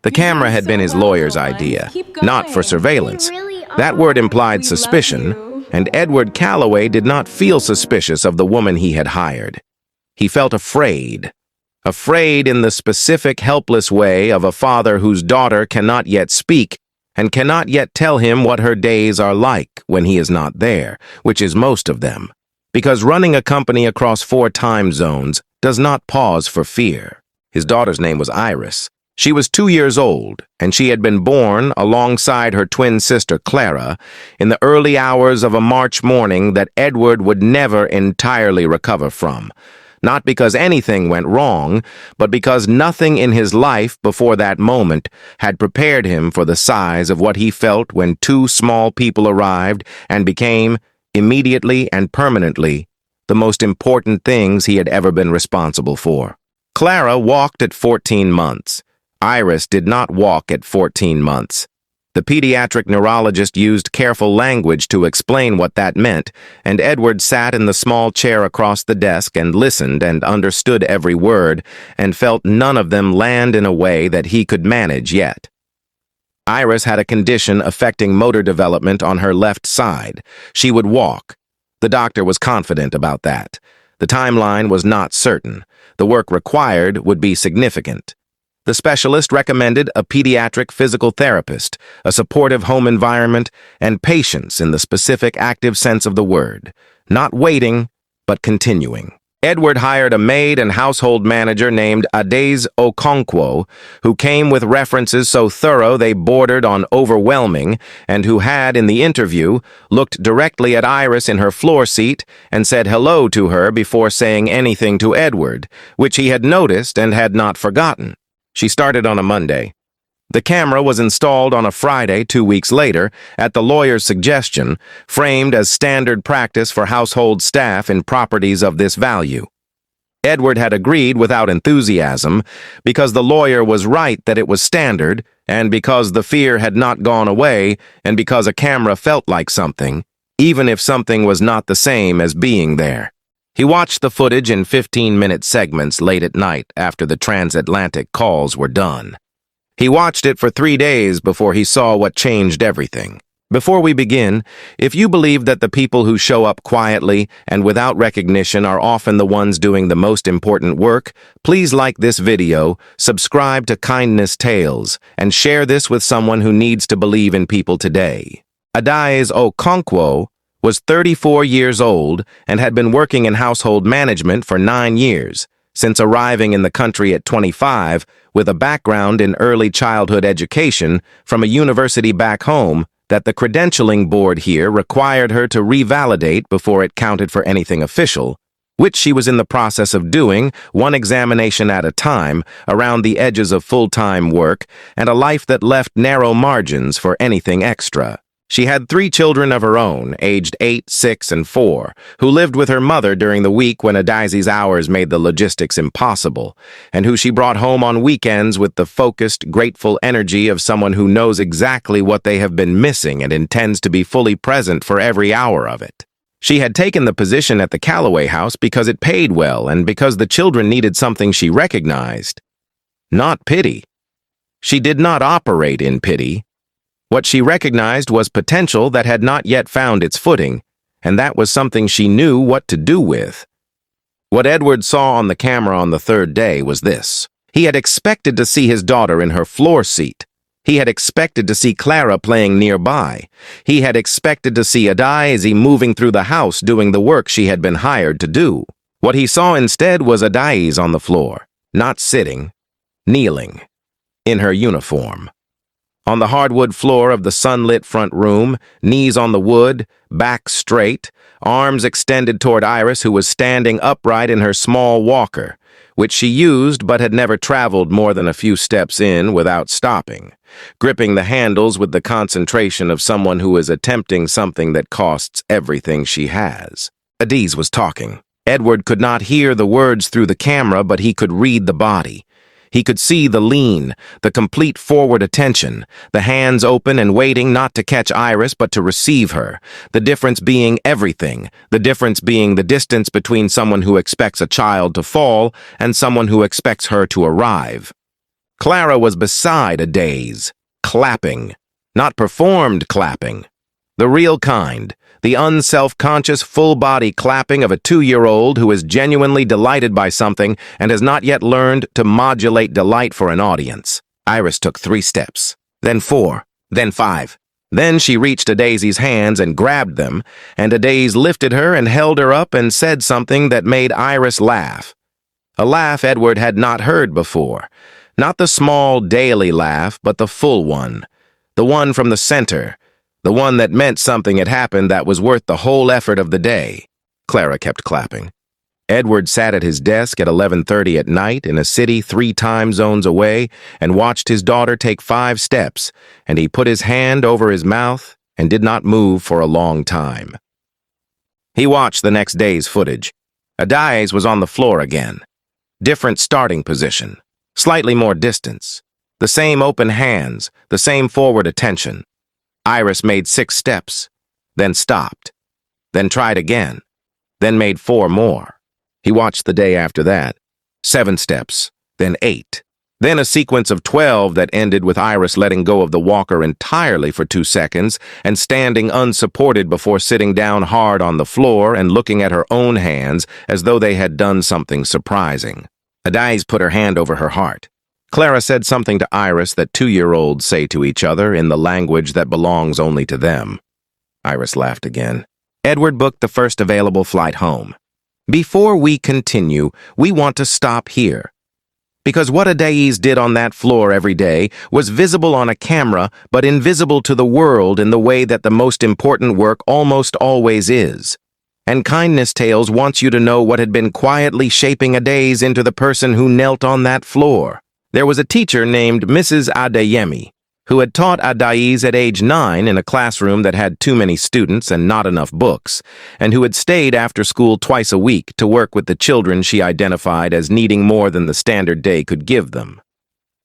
The camera had been his lawyer's idea, not for surveillance. That word implied suspicion, and Edward Calloway did not feel suspicious of the woman he had hired. He felt afraid. Afraid in the specific, helpless way of a father whose daughter cannot yet speak and cannot yet tell him what her days are like when he is not there, which is most of them. Because running a company across 4 time zones does not pause for fear. His daughter's name was Iris. She was 2 years old, and she had been born alongside her twin sister Clara in the early hours of a March morning that Edward would never entirely recover from. Not because anything went wrong, but because nothing in his life before that moment had prepared him for the size of what he felt when 2 small people arrived and became, immediately and permanently, the most important things he had ever been responsible for. Clara walked at 14 months. Iris did not walk at 14 months. The pediatric neurologist used careful language to explain what that meant, and Edward sat in the small chair across the desk and listened and understood every word and felt none of them land in a way that he could manage yet. Iris had a condition affecting motor development on her left side. She would walk. The doctor was confident about that. The timeline was not certain. The work required would be significant. The specialist recommended a pediatric physical therapist, a supportive home environment, and patience in the specific active sense of the word. Not waiting, but continuing. Edward hired a maid and household manager named Adai Okonkwo, who came with references so thorough they bordered on overwhelming, and who had, in the interview, looked directly at Iris in her floor seat and said hello to her before saying anything to Edward, which he had noticed and had not forgotten. She started on a Monday. The camera was installed on a Friday 2 weeks later, at the lawyer's suggestion, framed as standard practice for household staff in properties of this value. Edward had agreed without enthusiasm, because the lawyer was right that it was standard, and because the fear had not gone away, and because a camera felt like something, even if something was not the same as being there. He watched the footage in 15-minute segments late at night after the transatlantic calls were done. He watched it for 3 days before he saw what changed everything. Before we begin, if you believe that the people who show up quietly and without recognition are often the ones doing the most important work, please like this video, subscribe to Kindness Tales, and share this with someone who needs to believe in people today. Adai Okonkwo was 34 years old and had been working in household management for 9 years, since arriving in the country at 25 with a background in early childhood education from a university back home that the credentialing board here required her to revalidate before it counted for anything official, which she was in the process of doing, one examination at a time, around the edges of full-time work and a life that left narrow margins for anything extra. She had 3 children of her own, aged 8, 6, and 4, who lived with her mother during the week when Adai's hours made the logistics impossible, and who she brought home on weekends with the focused, grateful energy of someone who knows exactly what they have been missing and intends to be fully present for every hour of it. She had taken the position at the Calloway house because it paid well and because the children needed something she recognized. Not pity. She did not operate in pity. What she recognized was potential that had not yet found its footing, and that was something she knew what to do with. What Edward saw on the camera on the 3rd day was this. He had expected to see his daughter in her floor seat. He had expected to see Clara playing nearby. He had expected to see Adai moving through the house doing the work she had been hired to do. What he saw instead was Adai on the floor, not sitting, kneeling, in her uniform. On the hardwood floor of the sunlit front room, knees on the wood, back straight, arms extended toward Iris, who was standing upright in her small walker, which she used but had never traveled more than a few steps in without stopping, gripping the handles with the concentration of someone who is attempting something that costs everything she has. Adai was talking. Edward could not hear the words through the camera, but he could read the body. He could see the lean, the complete forward attention, the hands open and waiting not to catch Iris but to receive her, the difference being everything, the difference being the distance between someone who expects a child to fall and someone who expects her to arrive. Clara was beside Adai, clapping, not performed clapping. The real kind, the unself-conscious full-body clapping of a 2-year-old who is genuinely delighted by something and has not yet learned to modulate delight for an audience. Iris took 3 steps, then 4, then 5. Then she reached Adai's hands and grabbed them, and Adai lifted her and held her up and said something that made Iris laugh. A laugh Edward had not heard before. Not the small, daily laugh, but the full one. The one from the center. The one that meant something had happened that was worth the whole effort of the day. Clara kept clapping. Edward sat at his desk at 11:30 at night in a city 3 time zones away and watched his daughter take 5 steps, and he put his hand over his mouth and did not move for a long time. He watched the next day's footage. Adai's was on the floor again. Different starting position. Slightly more distance. The same open hands, the same forward attention. Iris made 6 steps, then stopped, then tried again, then made 4 more. He watched the day after that. 7 steps, then 8. Then a sequence of 12 that ended with Iris letting go of the walker entirely for 2 seconds and standing unsupported before sitting down hard on the floor and looking at her own hands as though they had done something surprising. Adai put her hand over her heart. Clara said something to Iris that 2-year-olds say to each other in the language that belongs only to them. Iris laughed again. Edward booked the first available flight home. Before we continue, we want to stop here. Because what Adai did on that floor every day was visible on a camera, but invisible to the world in the way that the most important work almost always is. And Kindness Tales wants you to know what had been quietly shaping Adai into the person who knelt on that floor. There was a teacher named Mrs. Adai, who had taught Adai at age 9 in a classroom that had too many students and not enough books, and who had stayed after school twice a week to work with the children she identified as needing more than the standard day could give them.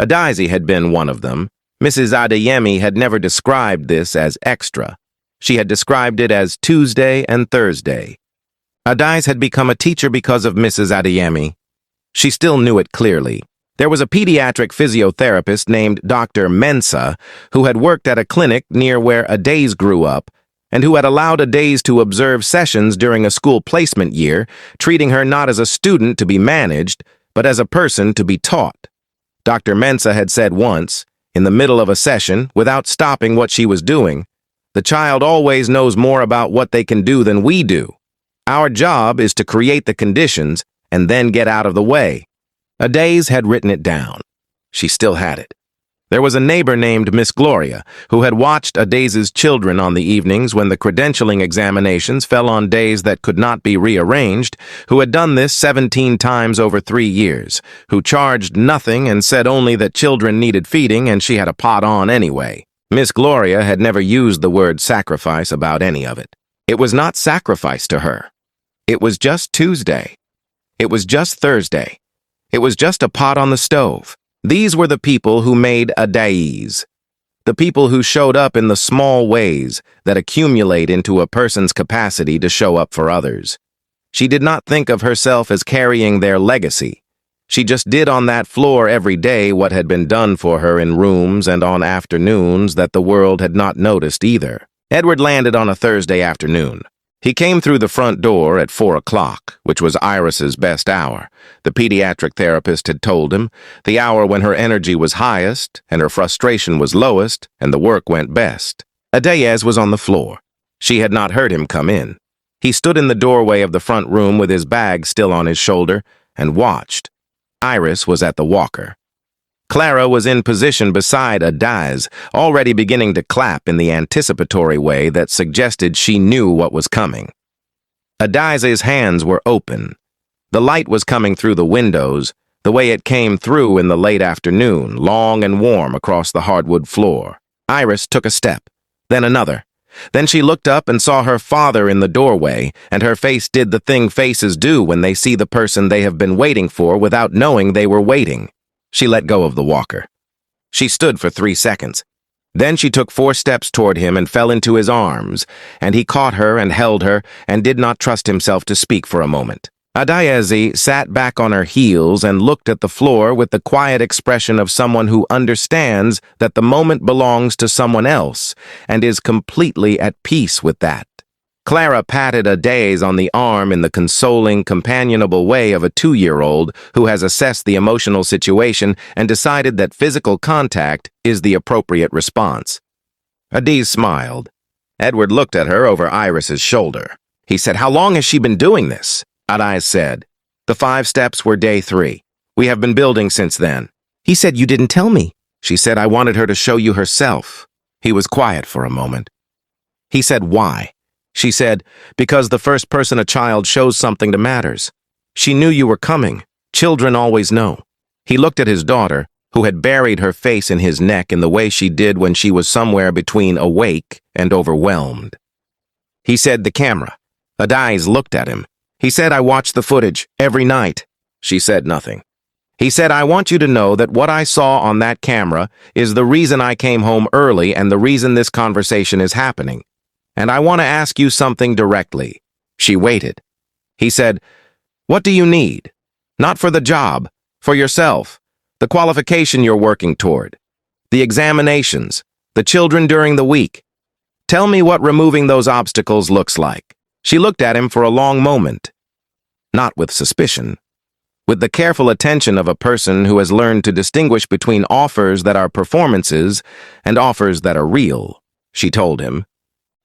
Adai had been one of them. Mrs. Adai had never described this as extra. She had described it as Tuesday and Thursday. Adai had become a teacher because of Mrs. Adai. She still knew it clearly. There was a pediatric physiotherapist named Dr. Mensa who had worked at a clinic near where Adai grew up and who had allowed Adai to observe sessions during a school placement year, treating her not as a student to be managed, but as a person to be taught. Dr. Mensa had said once, in the middle of a session, without stopping what she was doing, "The child always knows more about what they can do than we do. Our job is to create the conditions and then get out of the way." Adai had written it down. She still had it. There was a neighbor named Miss Gloria who had watched Adai's children on the evenings when the credentialing examinations fell on days that could not be rearranged, who had done this 17 times over 3 years, who charged nothing and said only that children needed feeding and she had a pot on anyway. Miss Gloria had never used the word sacrifice about any of it. It was not sacrifice to her. It was just Tuesday. It was just Thursday. It was just a pot on the stove. These were the people who made Adai. The people who showed up in the small ways that accumulate into a person's capacity to show up for others. She did not think of herself as carrying their legacy. She just did on that floor every day what had been done for her in rooms and on afternoons that the world had not noticed either. Edward landed on a Thursday afternoon. He came through the front door at 4 o'clock, which was Iris's best hour. The pediatric therapist had told him, the hour when her energy was highest and her frustration was lowest and the work went best. Adai was on the floor. She had not heard him come in. He stood in the doorway of the front room with his bag still on his shoulder and watched. Iris was at the walker. Clara was in position beside Adai, already beginning to clap in the anticipatory way that suggested she knew what was coming. Adai's hands were open. The light was coming through the windows, the way it came through in the late afternoon, long and warm across the hardwood floor. Iris took a step, then another. Then she looked up and saw her father in the doorway, and her face did the thing faces do when they see the person they have been waiting for without knowing they were waiting. She let go of the walker. She stood for 3 seconds. Then she took 4 steps toward him and fell into his arms, and he caught her and held her and did not trust himself to speak for a moment. Adai sat back on her heels and looked at the floor with the quiet expression of someone who understands that the moment belongs to someone else and is completely at peace with that. Clara patted Adai on the arm in the consoling, companionable way of a 2-year-old who has assessed the emotional situation and decided that physical contact is the appropriate response. Adai smiled. Edward looked at her over Iris's shoulder. He said, "How long has she been doing this?" Adai said, "The 5 steps were day 3. We have been building since then." He said, "You didn't tell me." She said, "I wanted her to show you herself." He was quiet for a moment. He said, "Why?" She said, "Because the first person a child shows something to matters. She knew you were coming. Children always know." He looked at his daughter, who had buried her face in his neck in the way she did when she was somewhere between awake and overwhelmed. He said, "The camera." Adai looked at him. He said, "I watch the footage every night." She said nothing. He said, "I want you to know that what I saw on that camera is the reason I came home early and the reason this conversation is happening. And I want to ask you something directly." She waited. He said, "What do you need? Not for the job, for yourself, the qualification you're working toward, the examinations, the children during the week. Tell me what removing those obstacles looks like." She looked at him for a long moment, not with suspicion, with the careful attention of a person who has learned to distinguish between offers that are performances and offers that are real. She told him.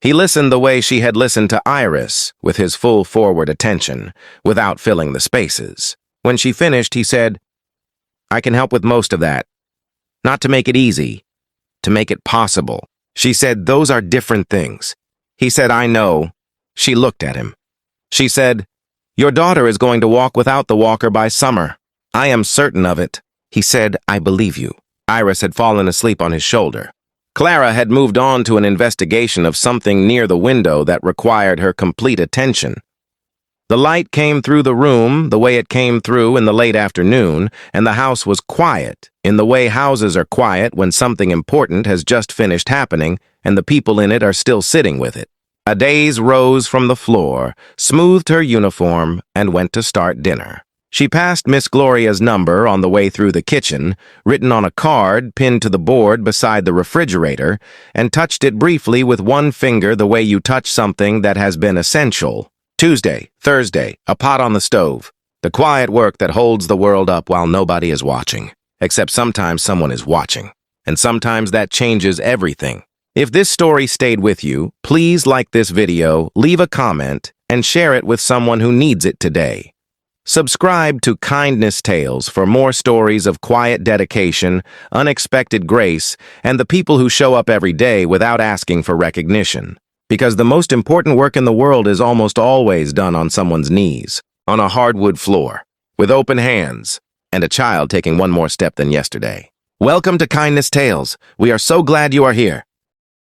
He listened the way she had listened to Iris, with his full forward attention, without filling the spaces. When she finished, he said, "I can help with most of that. Not to make it easy, to make it possible." She said, "Those are different things." He said, "I know." She looked at him. She said, "Your daughter is going to walk without the walker by summer. I am certain of it." He said, "I believe you." Iris had fallen asleep on his shoulder. Clara had moved on to an investigation of something near the window that required her complete attention. The light came through the room the way it came through in the late afternoon, and the house was quiet, in the way houses are quiet when something important has just finished happening and the people in it are still sitting with it. Adai rose from the floor, smoothed her uniform, and went to start dinner. She passed Miss Gloria's number on the way through the kitchen, written on a card pinned to the board beside the refrigerator, and touched it briefly with one finger the way you touch something that has been essential. Tuesday, Thursday, a pot on the stove. The quiet work that holds the world up while nobody is watching. Except sometimes someone is watching. And sometimes that changes everything. If this story stayed with you, please like this video, leave a comment, and share it with someone who needs it today. Subscribe to Kindness Tales for more stories of quiet dedication, unexpected grace, and the people who show up every day without asking for recognition. Because the most important work in the world is almost always done on someone's knees, on a hardwood floor, with open hands, and a child taking one more step than yesterday. Welcome to Kindness Tales. We are so glad you are here.